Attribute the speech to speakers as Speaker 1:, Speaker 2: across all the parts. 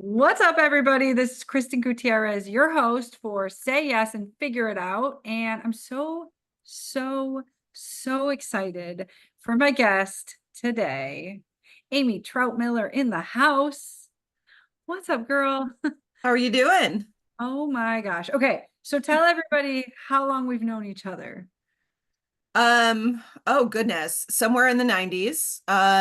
Speaker 1: What's up, everybody? This is Kristen Gutierrez, your host for Say Yes and Figure It Out. And I'm so excited for my guest today, Amy Troutmiller in the house. What's up, girl?
Speaker 2: How are you doing?
Speaker 1: Oh my gosh. Okay, so tell everybody how long we've known each other.
Speaker 2: Oh goodness, somewhere in the 90s,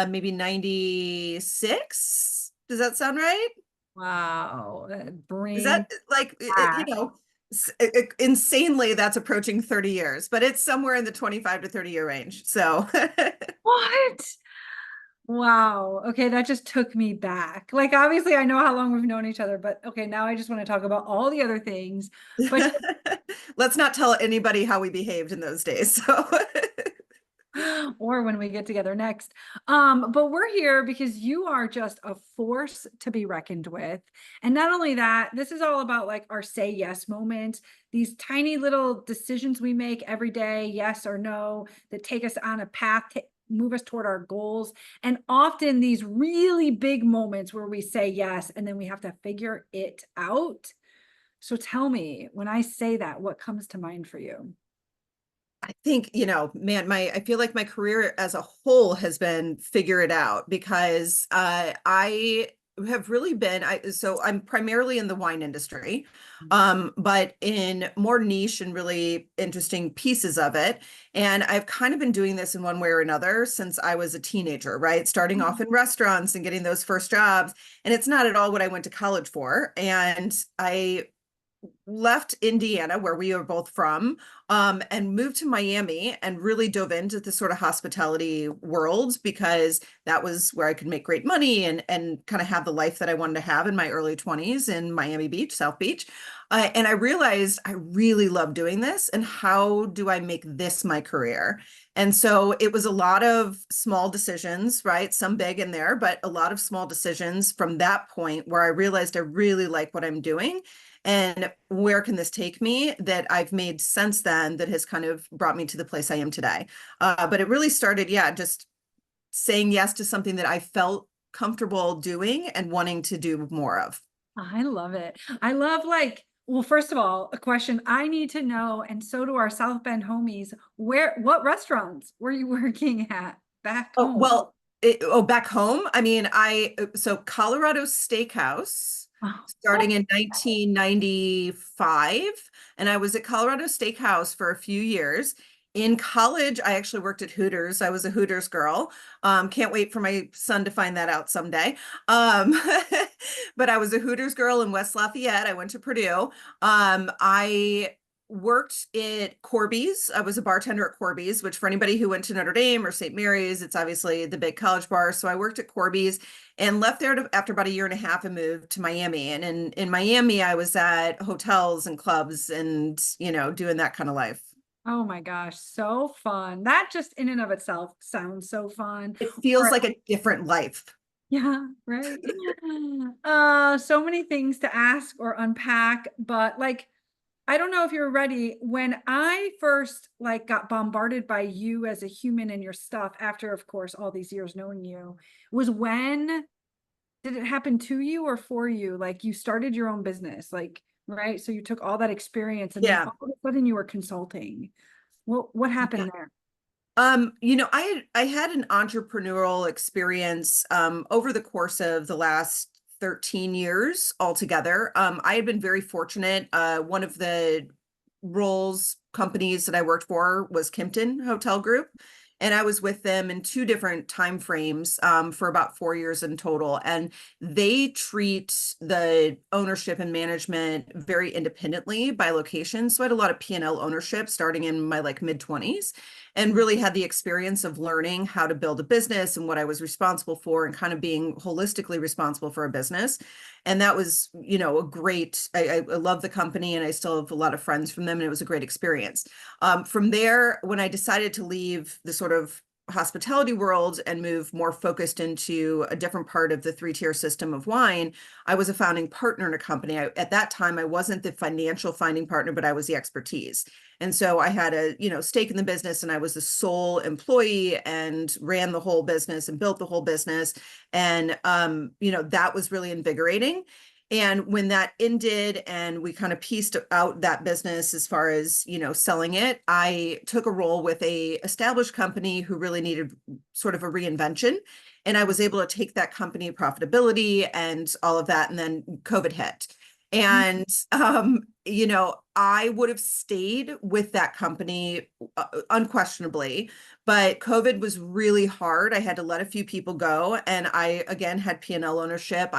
Speaker 2: maybe 96. Does that sound right?
Speaker 1: Wow, that
Speaker 2: Is
Speaker 1: brings
Speaker 2: that like,
Speaker 1: back.
Speaker 2: insanely that's approaching 30 years, but it's somewhere in the 25 to 30 year range. So,
Speaker 1: What? Wow. Okay, that just took me back. Like, obviously, I know how long we've known each other, but okay, now I just want to talk about all the other things. But
Speaker 2: let's not tell anybody how we behaved in those days. So,
Speaker 1: or when we get together next. But we're here because you are just a force to be reckoned with. And not only that, this is all about like our say yes moments, these tiny little decisions we make every day, yes or no, that take us on a path to move us toward our goals. And often these really big moments where we say yes and then we have to figure it out. So tell me, when I say that, what comes to mind for you?
Speaker 2: I think, man, I feel like my career as a whole has been figure it out because I have really been so I'm primarily in the wine industry, but in more niche and really interesting pieces of it. And I've kind of been doing this in one way or another since I was a teenager, right? Starting off in restaurants and getting those first jobs. And it's not at all what I went to college for. And I left Indiana, where we are both from, and moved to Miami and really dove into the sort of hospitality world because that was where I could make great money and kind of have the life that I wanted to have in my early 20s in Miami Beach, South Beach. And I realized I really love doing this. And how do I make this my career? And so it was a lot of small decisions, right? Some big in there, but a lot of small decisions from that point where I realized I really like what I'm doing and where can this take me that I've made since then that has kind of brought me to the place I am today. But it really started, yeah, just saying yes to something that I felt comfortable doing and wanting to do more of.
Speaker 1: I love it. I love like, well, first of all, a question I need to know, and so do our South Bend homies. What restaurants were you working at back
Speaker 2: Oh,
Speaker 1: home?
Speaker 2: well, back home, I mean, so Colorado Steakhouse
Speaker 1: Oh,
Speaker 2: starting in 1995, and I was at Colorado Steakhouse for a few years. In college, I actually worked at Hooters. I was a Hooters girl. Can't wait for my son to find that out someday. Um, but I was a Hooters girl in West Lafayette. I went to Purdue. I worked at Corby's. I was a bartender at Corby's, which for anybody who went to Notre Dame or St. Mary's, it's obviously the big college bar. So I worked at Corby's and left there after about a year and a half and moved to Miami. And in Miami, I was at hotels and clubs and, doing that kind of life.
Speaker 1: oh my gosh, so fun. That just in and of itself sounds so fun.
Speaker 2: It feels
Speaker 1: Or
Speaker 2: like a different life.
Speaker 1: yeah, right. So many things to ask or unpack, but like I don't know if you're ready. When I first like got bombarded by you as a human and your stuff after, of course, all these years knowing you, was when did it happen to you or for you? Like you started your own business, like, right? So you took all that experience and then
Speaker 2: Yeah.
Speaker 1: all of a sudden you were consulting. What happened there?
Speaker 2: I had an entrepreneurial experience over the course of the last 13 years altogether. I had been very fortunate. One of the roles companies that I worked for was Kimpton Hotel Group. And I was with them in two different time frames for about 4 years in total. And they treat the ownership and management very independently by location. So I had a lot of P&L ownership starting in my like mid 20s and really had the experience of learning how to build a business and what I was responsible for and kind of being holistically responsible for a business. And that was, a great, I love the company and I still have a lot of friends from them and it was a great experience. From there, when I decided to leave the sort of hospitality world and move more focused into a different part of the three-tier system of wine, I was a founding partner in a company. At that time, I wasn't the financial founding partner, but I was the expertise. And so I had a, stake in the business and I was the sole employee and ran the whole business and built the whole business. And, that was really invigorating. And when that ended and we kind of pieced out that business as far as, selling it, I took a role with a established company who really needed sort of a reinvention. And I was able to take that company profitability and all of that. And then COVID hit. And, I would have stayed with that company unquestionably, but COVID was really hard. I had to let a few people go. And I, again, had P&L ownership.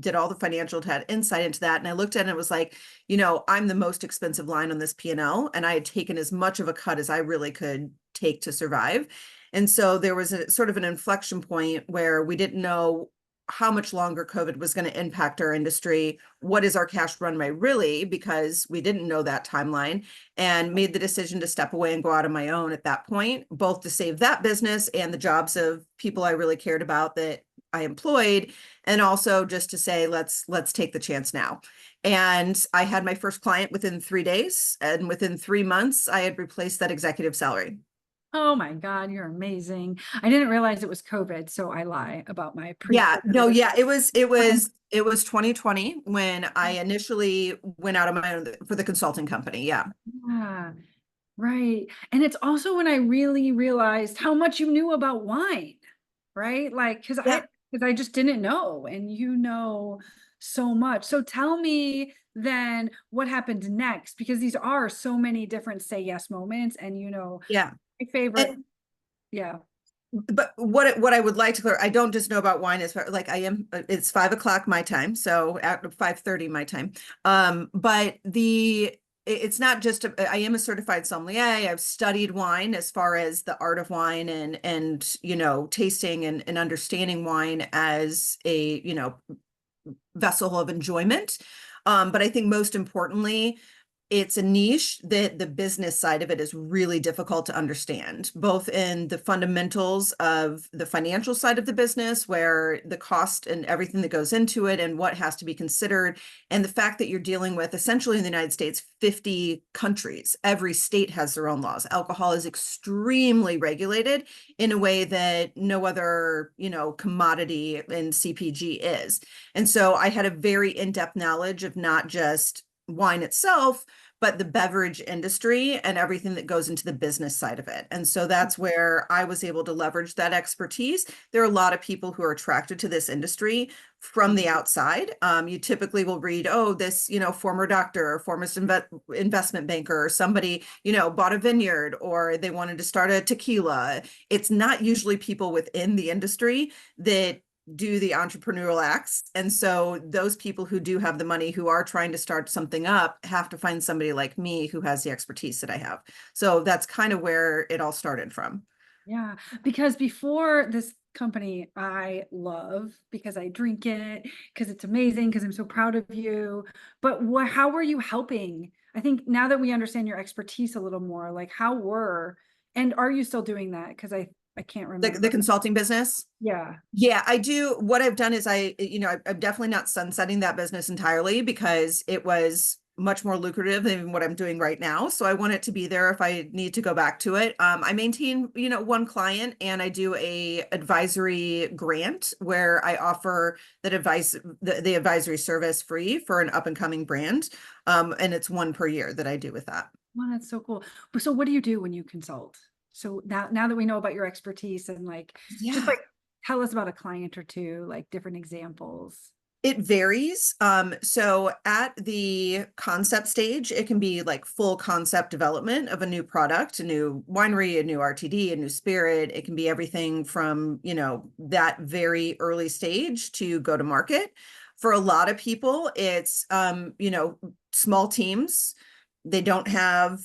Speaker 2: Did all the financial, had insight into that. And I looked at it and it was like, I'm the most expensive line on this P&L. And I had taken as much of a cut as I really could take to survive. And so there was a sort of an inflection point where we didn't know how much longer COVID was going to impact our industry. What is our cash runway really? Because we didn't know that timeline, and made the decision to step away and go out on my own at that point, both to save that business and the jobs of people I really cared about that I employed, and also just to say, let's take the chance now. And I had my first client within 3 days, and within 3 months, I had replaced that executive salary.
Speaker 1: Oh my God, you're amazing. I didn't realize it was COVID, so I lie about my
Speaker 2: Yeah, no,
Speaker 1: pre-COVID.
Speaker 2: yeah, it was 2020 when I initially went out on my own for the consulting company. Yeah.
Speaker 1: Yeah, right. And it's also when I really realized how much you knew about wine, right? Like,
Speaker 2: Yeah.
Speaker 1: because I just didn't know, and you know so much. So tell me then what happened next, because these are so many different say yes moments, and
Speaker 2: Yeah.
Speaker 1: my favorite,
Speaker 2: And
Speaker 1: yeah.
Speaker 2: but what I would like to clear, I don't just know about wine as far like I am, it's 5 o'clock my time, so at 5:30 my time. But it's not just I am a certified sommelier. I've studied wine as far as the art of wine and tasting and understanding wine as a vessel of enjoyment. But I think most importantly, it's a niche that the business side of it is really difficult to understand, both in the fundamentals of the financial side of the business, where the cost and everything that goes into it and what has to be considered, and the fact that you're dealing with essentially in the United States, 50 countries. Every state has their own laws. Alcohol is extremely regulated in a way that no other, commodity in CPG is. And so I had a very in-depth knowledge of not just wine itself, but the beverage industry and everything that goes into the business side of it. And so that's where I was able to leverage that expertise. There are a lot of people who are attracted to this industry from the outside. You typically will read, oh, this, former doctor or former investment banker or somebody, bought a vineyard or they wanted to start a tequila. It's not usually people within the industry that do the entrepreneurial acts. And so those people who do have the money, who are trying to start something up, have to find somebody like me who has the expertise that I have. So that's kind of where it all started from.
Speaker 1: Yeah, because before this company I love because I drink it, because it's amazing, because I'm so proud of you. But how were you helping? I think now that we understand your expertise a little more, like and are you still doing that? Because I can't
Speaker 2: The
Speaker 1: remember.
Speaker 2: consulting business.
Speaker 1: Yeah.
Speaker 2: Yeah, I do. What I've done is I'm definitely not sunsetting that business entirely because it was much more lucrative than what I'm doing right now. So I want it to be there if I need to go back to it. I maintain, one client, and I do a advisory grant where I offer that the advisory service free for an up and coming brand. And it's one per year that I do with that.
Speaker 1: Well, that's so cool. But so what do you do when you consult? So now that we know about your expertise and just
Speaker 2: Yeah.
Speaker 1: tell us about a client or two, like different examples.
Speaker 2: It varies. So at the concept stage, it can be like full concept development of a new product, a new winery, a new RTD, a new spirit. It can be everything from, that very early stage to go to market. For a lot of people, it's, small teams. They don't have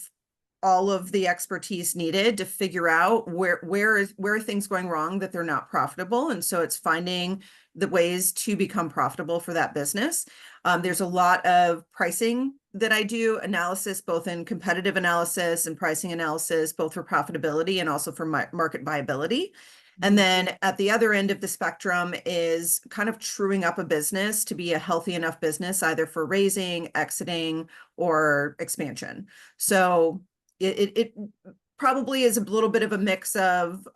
Speaker 2: all of the expertise needed to figure out where are things going wrong that they're not profitable. And so it's finding the ways to become profitable for that business. There's a lot of pricing that I do analysis, both in competitive analysis and pricing analysis, both for profitability and also for market viability. And then at the other end of the spectrum is kind of truing up a business to be a healthy enough business, either for raising, exiting, or expansion. So it probably is a little bit of a mix of,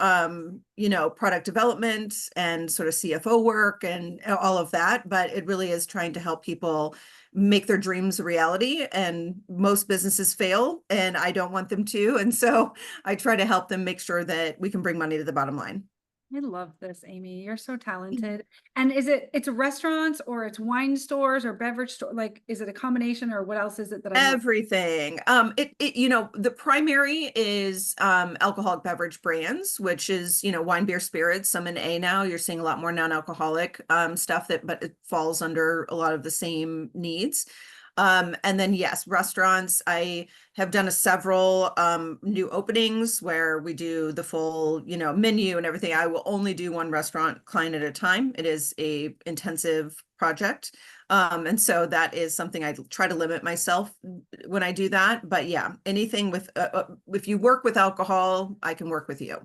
Speaker 2: you know, product development and sort of CFO work and all of that, but it really is trying to help people make their dreams a reality. And most businesses fail, and I don't want them to. And so I try to help them make sure that we can bring money to the bottom line.
Speaker 1: I love this, Amy. You're so talented. And it's restaurants or it's wine stores or beverage store? Like, is it a combination or what else is it that I'm not?
Speaker 2: Everything. You know, the primary is alcoholic beverage brands, which is, you know, wine, beer, spirits, some in A now. You're seeing a lot more non-alcoholic stuff that, but it falls under a lot of the same needs. And then yes, restaurants. I have done several new openings where we do the full, you know, menu and everything. I will only do one restaurant client at a time. It is a intensive project. And so that is something I try to limit myself when I do that. But yeah, anything with, if you work with alcohol, I can work with you.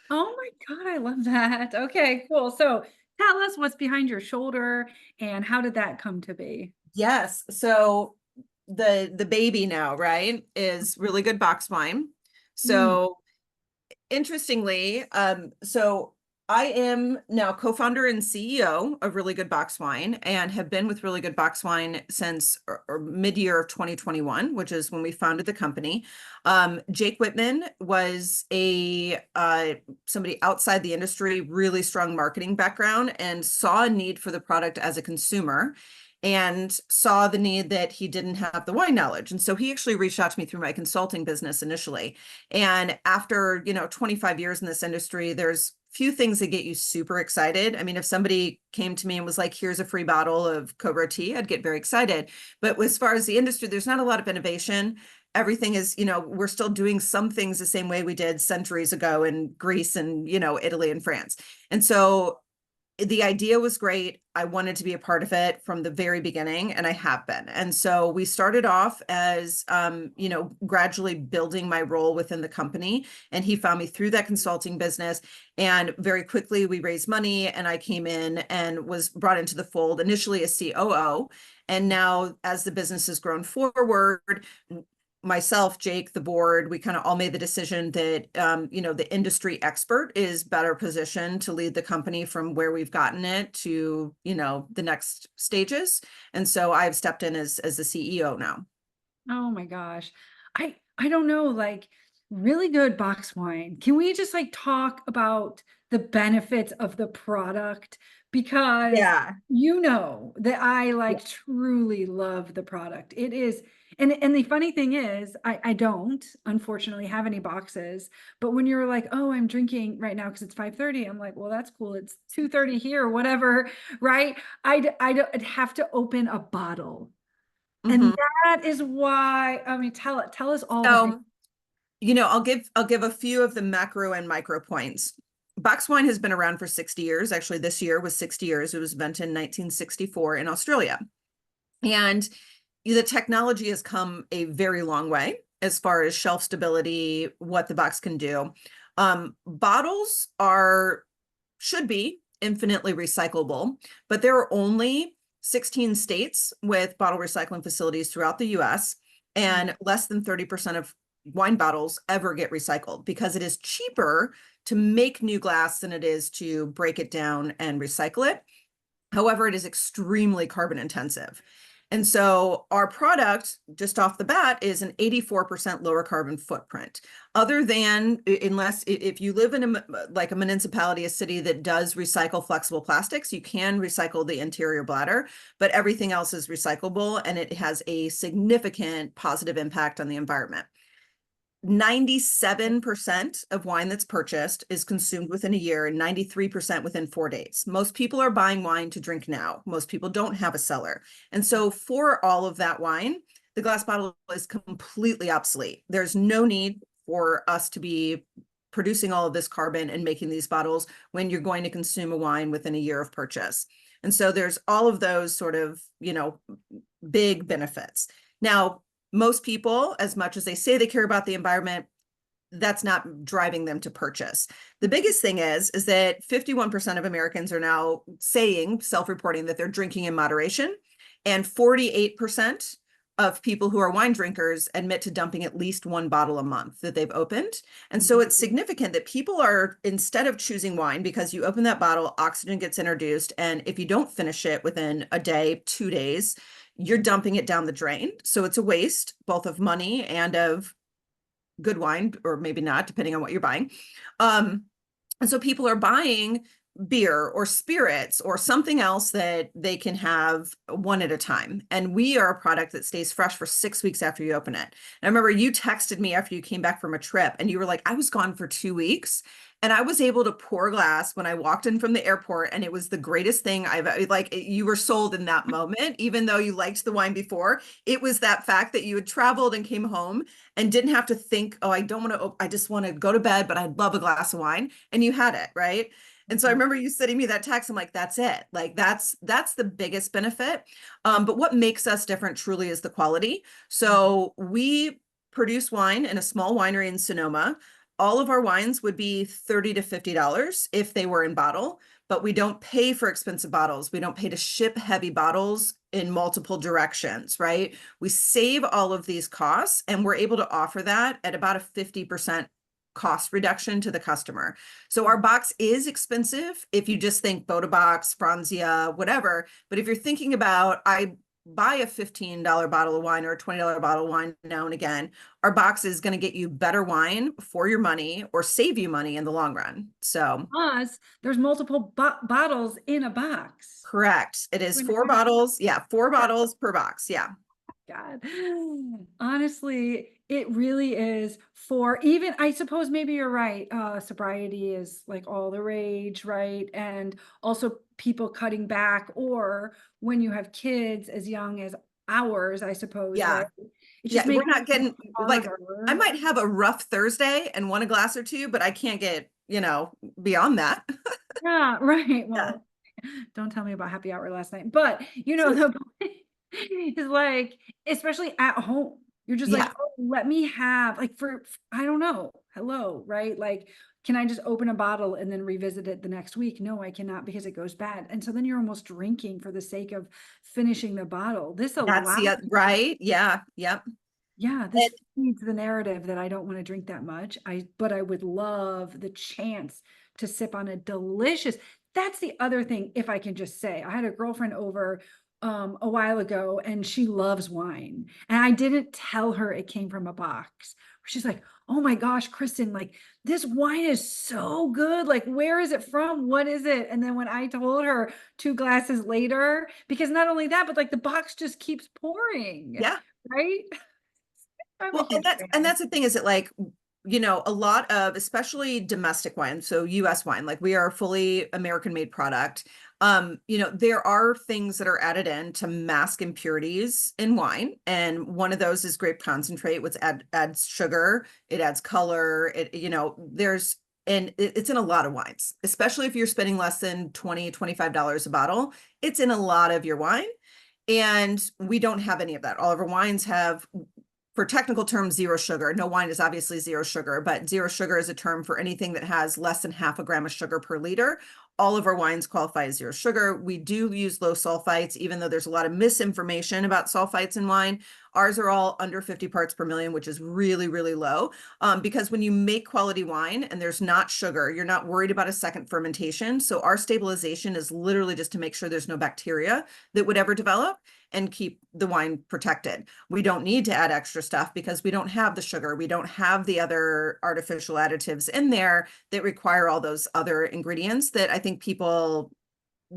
Speaker 1: Oh my God, I love that. Okay, cool. So tell us what's behind your shoulder and how did that come to be?
Speaker 2: Yes. So the baby now, right, is Really Good Box Wine.
Speaker 1: Mm.
Speaker 2: So interestingly, so I am now co-founder and CEO of Really Good Box Wine and have been with Really Good Box Wine since mid-year of 2021, which is when we founded the company. Jake Whitman was a somebody outside the industry, really strong marketing background, and saw a need for the product as a consumer and saw the need that he didn't have the wine knowledge. And so he actually reached out to me through my consulting business initially. And after, you know, 25 years in this industry, there's few things that get you super excited. I mean, if somebody came to me and was like, here's a free bottle of Cobra tea, I'd get very excited. But as far as the industry, there's not a lot of innovation. Everything is, you know, we're still doing some things the same way we did centuries ago in Greece and, you know, Italy and France. And so the idea was great. I wanted to be a part of it from the very beginning, and I have been. And so we started off as, you know, gradually building my role within the company. And he found me through that consulting business. And very quickly we raised money, and I came in and was brought into the fold initially as COO. And now, as the business has grown forward, myself, Jake, the board, we kind of all made the decision that, you know, the industry expert is better positioned to lead the company from where we've gotten it to, you know, the next stages. And so I've stepped in as the CEO now.
Speaker 1: Oh my gosh. I don't know, like really good box wine. Can we just like talk about the benefits of the product? Because
Speaker 2: Yeah.
Speaker 1: you know that I
Speaker 2: Yeah.
Speaker 1: like truly love the product. It is, and the funny thing is, I don't unfortunately have any boxes, but when you're like, oh, I'm drinking right now because it's 5:30, I'm like, well, that's cool. It's 2:30 here, whatever, right? I don't have to open a bottle. And
Speaker 2: Mhm.
Speaker 1: that is why, I mean, tell us all the things.
Speaker 2: So, you know, I'll give a few of the macro and micro points. Box wine has been around for 60 years. Actually, this year was 60 years. It was invented in 1964 in Australia. And the technology has come a very long way as far as shelf stability, what the box can do. Bottles should be infinitely recyclable, but there are only 16 states with bottle recycling facilities throughout the US, and less than 30% of wine bottles ever get recycled because it is cheaper to make new glass than it is to break it down and recycle it. However, it is extremely carbon intensive. And so our product, just off the bat, is an 84% lower carbon footprint. Other than, unless if you live in like a municipality, a city that does recycle flexible plastics, you can recycle the interior bladder, but everything else is recyclable, and it has a significant positive impact on the environment. 97% of wine that's purchased is consumed within a year and 93% within 4 days. Most people are buying wine to drink now. Most people don't have a cellar. And so for all of that wine, the glass bottle is completely obsolete. There's no need for us to be producing all of this carbon and making these bottles when you're going to consume a wine within a year of purchase. And so there's all of those sort of, you know, big benefits. Now, most people, as much as they say they care about the environment, that's not driving them to purchase. The biggest thing is that 51% of Americans are now saying, self-reporting, that they're drinking in moderation, and 48% of people who are wine drinkers admit to dumping at least one bottle a month that they've opened. And so it's significant that people are, instead of choosing wine, because you open that bottle, oxygen gets introduced, and if you don't finish it within a day, 2 days, you're dumping it down the drain. So it's a waste, both of money and of good wine, or maybe not, depending on what you're buying. And so people are buying beer or spirits or something else that they can have one at a time. And we are a product that stays fresh for 6 weeks after you open it. And I remember you texted me after you came back from a trip and you were like, I was gone for 2 weeks. And I was able to pour glass when I walked in from the airport, and it was the greatest thing you were sold in that moment, even though you liked the wine before. It was that fact that you had traveled and came home and didn't have to think, oh, I don't want to, I just want to go to bed, but I'd love a glass of wine. And you had it, right? And so I remember you sending me that text. I'm like, that's it. Like that's the biggest benefit. But what makes us different truly is the quality. So we produce wine in a small winery in Sonoma. All of our wines would be $30 to $50 if they were in bottle, but we don't pay for expensive bottles. We don't pay to ship heavy bottles in multiple directions, right? We save all of these costs, and we're able to offer that at about a 50% cost reduction to the customer. So our box is expensive if you just think Boda Box, Franzia, whatever. But if you're thinking about, I buy a $15 bottle of wine or a $20 bottle of wine now and again, our box is going to get you better wine for your money or save you money in the long run. So
Speaker 1: Plus, there's multiple bottles in a box.
Speaker 2: correct. It is 4 bottles. Yeah, 4 bottles per box. Yeah.
Speaker 1: God, honestly, it really is for even, I suppose maybe you're right. Sobriety is like all the rage, right? And also people cutting back, or when you have kids as young as ours, I suppose,
Speaker 2: Yeah.
Speaker 1: right? It
Speaker 2: Yeah,
Speaker 1: just
Speaker 2: we're
Speaker 1: makes
Speaker 2: not
Speaker 1: it
Speaker 2: getting like,
Speaker 1: harder.
Speaker 2: I might have a rough Thursday and want a glass or two, but I can't get, beyond that.
Speaker 1: Yeah, right.
Speaker 2: Yeah.
Speaker 1: Well, don't tell me about happy hour last night, but the point is like, especially at home, you're just like,
Speaker 2: Yeah.
Speaker 1: oh, let me have like I don't know, hello, right? Like, can I just open a bottle and then revisit it the next week? No, I cannot, because it goes bad. And so then you're almost drinking for the sake of finishing the bottle. This
Speaker 2: That's
Speaker 1: allows,
Speaker 2: right. Yeah. Yep.
Speaker 1: yeah, this feeds the narrative that I don't want to drink that much. But I would love the chance to sip on a delicious. That's the other thing, if I can just say. I had a girlfriend over a while ago, and she loves wine. And I didn't tell her it came from a box. She's like, "Oh my gosh, Kristen, like this wine is so good. Like, where is it from? What is it?" And then when I told her 2 glasses later, because not only that, but like the box just keeps pouring,
Speaker 2: Yeah.
Speaker 1: right? I'm a
Speaker 2: Well, and
Speaker 1: huge
Speaker 2: that's
Speaker 1: fan.
Speaker 2: the thing, is it like, a lot of, especially domestic wine, so US wine, like we are a fully American made product. There are things that are added in to mask impurities in wine. And one of those is grape concentrate, which adds sugar, it adds color, it's in a lot of wines, especially if you're spending less than $20-$25 a bottle. It's in a lot of your wine. And we don't have any of that. All of our wines have, for technical terms, zero sugar. No wine is obviously zero sugar, but zero sugar is a term for anything that has less than half a gram of sugar per liter. All of our wines qualify as zero sugar. We do use low sulfites, even though there's a lot of misinformation about sulfites in wine. Ours are all under 50 parts per million, which is really, really low. Because when you make quality wine and there's not sugar, you're not worried about a second fermentation. So our stabilization is literally just to make sure there's no bacteria that would ever develop and keep the wine protected. We don't need to add extra stuff because we don't have the sugar. We don't have the other artificial additives in there that require all those other ingredients that I think people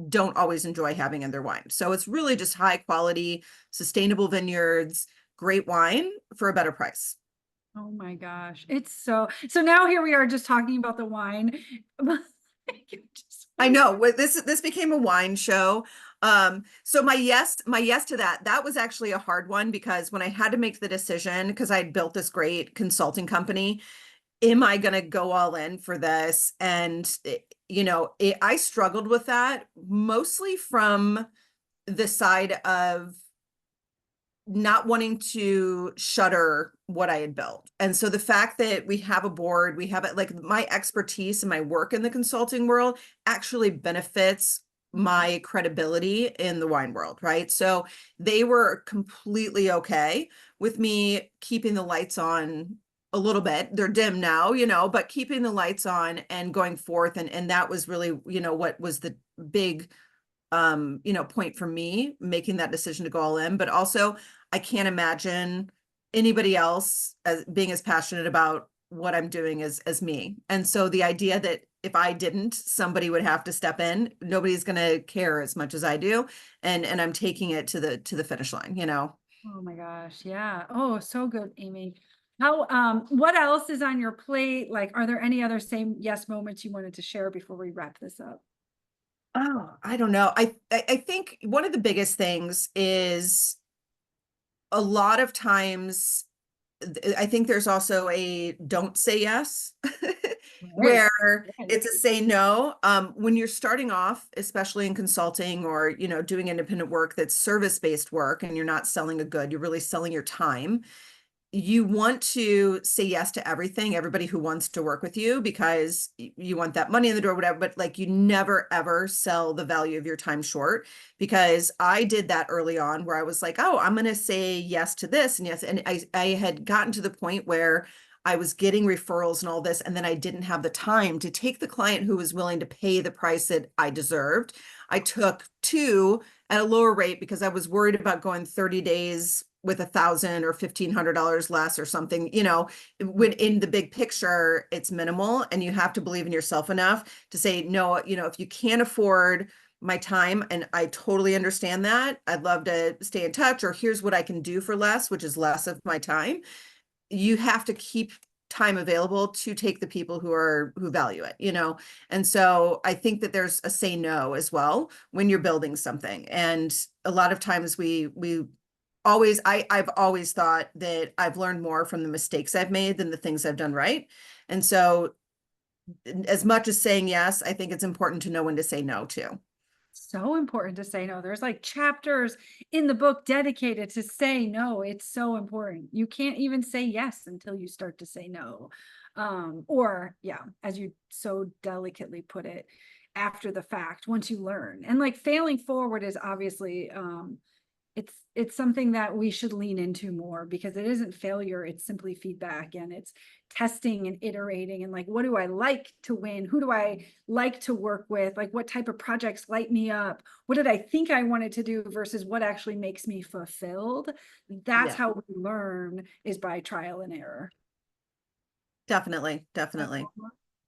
Speaker 2: don't always enjoy having in their wine. So it's really just high quality, sustainable vineyards, great wine for a better price.
Speaker 1: Oh my gosh. It's so now here we are just talking about the wine. You just
Speaker 2: I know this became a wine show. So my yes to that was actually a hard one, because when I had to make the decision, because I had built this great consulting company, am I going to go all in for this? And I struggled with that mostly from the side of not wanting to shutter what I had built. And so the fact that we have a board, we have it, like my expertise and my work in the consulting world actually benefits my credibility in the wine world, right? So they were completely okay with me keeping the lights on a little bit. They're dim now, but keeping the lights on and going forth. And that was really, what was the big point for me making that decision to go all in. But also I can't imagine anybody else as being as passionate about what I'm doing as me. And so the idea that if I didn't, somebody would have to step in, nobody's going to care as much as I do. And I'm taking it to the finish line.
Speaker 1: Oh my gosh. Yeah. Oh, so good, Amy. How, what else is on your plate? Like, are there any other same yes moments you wanted to share before we wrap this up?
Speaker 2: Oh, I don't know. I think one of the biggest things is a lot of times I think there's also a don't say yes
Speaker 1: Right.
Speaker 2: where
Speaker 1: Right.
Speaker 2: it's a say no. When you're starting off, especially in consulting or, doing independent work that's service-based work and you're not selling a good, you're really selling your time. You want to say yes to everybody who wants to work with you because you want that money in the door, whatever, but like you never ever sell the value of your time short, because I did that early on where I was like, oh, I'm going to say yes to this and yes. And I had gotten to the point where I was getting referrals and all this, and then I didn't have the time to take the client who was willing to pay the price that I deserved. I took two at a lower rate because I was worried about going 30 days with $1,000 or $1,500 less or something, when in the big picture, it's minimal and you have to believe in yourself enough to say, no, if you can't afford my time, and I totally understand that, I'd love to stay in touch, or here's what I can do for less, which is less of my time. You have to keep time available to take the people who value it. And so I think that there's a say no as well when you're building something. And a lot of times I've always thought that I've learned more from the mistakes I've made than the things I've done right. And so as much as saying yes, I think it's important to know when to say no too.
Speaker 1: So important to say no. There's like chapters in the book dedicated to say no. It's so important. You can't even say yes until you start to say no. Or yeah, as you so delicately put it, after the fact, once you learn. And like failing forward is obviously it's something that we should lean into more, because it isn't failure, it's simply feedback, and it's testing and iterating, and like, what do I like to win, who do I like to work with, like what type of projects light me up, what did I think I wanted to do versus what actually makes me fulfilled. That's
Speaker 2: Yeah,
Speaker 1: how we learn, is by trial and error.
Speaker 2: definitely,
Speaker 1: Oh,
Speaker 2: definitely.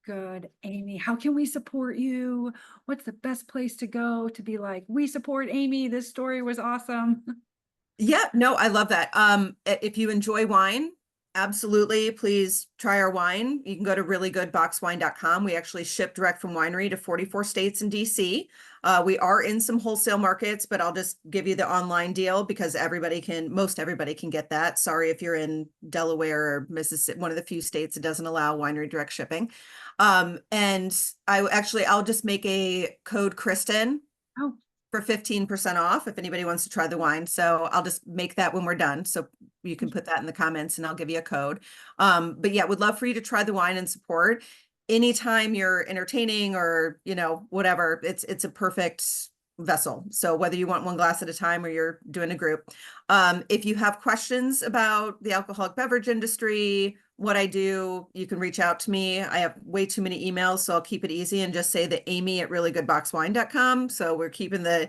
Speaker 1: good, Amy. How can we support you? What's the best place to go to be like, we support Amy, this story was awesome?
Speaker 2: Yeah, no, I love that. If you enjoy wine, absolutely, please try our wine. You can go to reallygoodboxwine.com. We actually ship direct from winery to 44 states and DC. We are in some wholesale markets, but I'll just give you the online deal because most everybody can get that. Sorry if you're in Delaware or Mississippi, one of the few states that doesn't allow winery direct shipping. And I'll just make a code Kristen
Speaker 1: Oh,
Speaker 2: for 15% off if anybody wants to try the wine. So I'll just make that when we're done. So you can put that in the comments and I'll give you a code. But yeah, would love for you to try the wine and support. Anytime you're entertaining or, whatever, it's a perfect vessel. So whether you want one glass at a time or you're doing a group. If you have questions about the alcoholic beverage industry, what I do, you can reach out to me. I have way too many emails, so I'll keep it easy and just say the Amy@reallygoodboxwine.com. So we're keeping the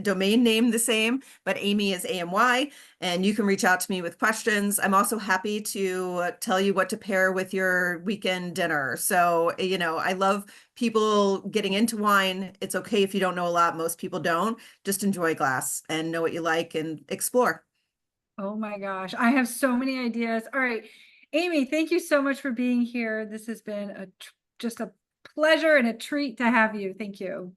Speaker 2: domain name the same, but Amy is AMY, and you can reach out to me with questions. I'm also happy to tell you what to pair with your weekend dinner. So, I love people getting into wine. It's okay if you don't know a lot. Most people don't. Just enjoy a glass and know what you like and explore.
Speaker 1: oh my gosh, I have so many ideas. All right, Amy, thank you so much for being here. This has been just a pleasure and a treat to have you. Thank you.